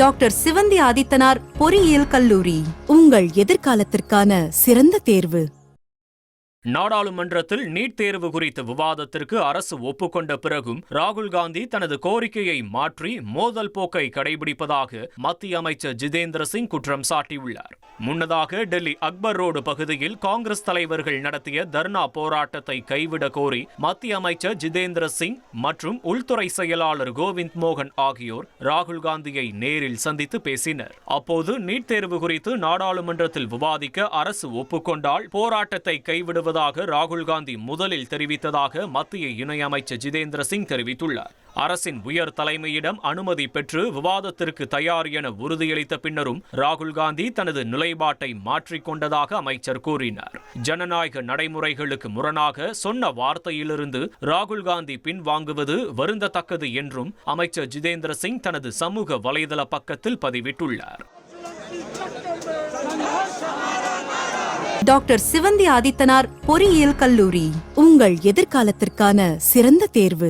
Doctor Sivanthi Adithanar பொறியியல் கல்லூரி, உங்கள் எதிர்காலத்திற்கான சிறந்த தேர்வு. நாடாளுமன்றத்தில் நீட் தேர்வு குறித்த விவாதத்திற்கு அரசு ஒப்புக்கொண்ட பிறகும் ராகுல் காந்தி தனது கோரிக்கையை மாற்றி மோதல் போக்கை கடைபிடிப்பதாக மத்திய அமைச்சர் ஜிதேந்திர சிங் குற்றம் சாட்டியுள்ளார். முன்னதாக டெல்லி அக்பர் ரோடு பகுதியில் காங்கிரஸ் தலைவர்கள் நடத்திய தர்ணா போராட்டத்தை கைவிட கோரி மத்திய அமைச்சர் ஜிதேந்திர சிங் மற்றும் உள்துறை செயலாளர் கோவிந்த் மோகன் ஆகியோர் ராகுல் காந்தியை நேரில் சந்தித்து பேசினர். அப்போது நீட் தேர்வு குறித்து நாடாளுமன்றத்தில் விவாதிக்க அரசு ஒப்புக்கொண்டால் போராட்டத்தை கைவிடுவது ராகுல் காந்தி முதலில் தெரிவித்ததாக மத்திய இணையமைச்சர் ஜிதேந்திர சிங் தெரிவித்துள்ளார். அரசின் உயர் தலைமையிடம் அனுமதி பெற்று விவாதத்திற்கு தயார் என உறுதியளித்த பின்னரும் ராகுல் காந்தி தனது நிலைப்பாட்டை மாற்றிக்கொண்டதாக அமைச்சர் கூறினார். ஜனநாயக நடைமுறைகளுக்கு முரணாக சொன்ன வார்த்தையிலிருந்து ராகுல் காந்தி பின்வாங்குவது வருந்தத்தக்கது என்றும் அமைச்சர் ஜிதேந்திர சிங் தனது சமூக வலைதள பக்கத்தில் பதிவிட்டுள்ளார். டாக்டர் சிவந்தி ஆதித்தனார் பொறியியல் கல்லூரி, உங்கள் எதிர்காலத்திற்கான சிறந்த தேர்வு.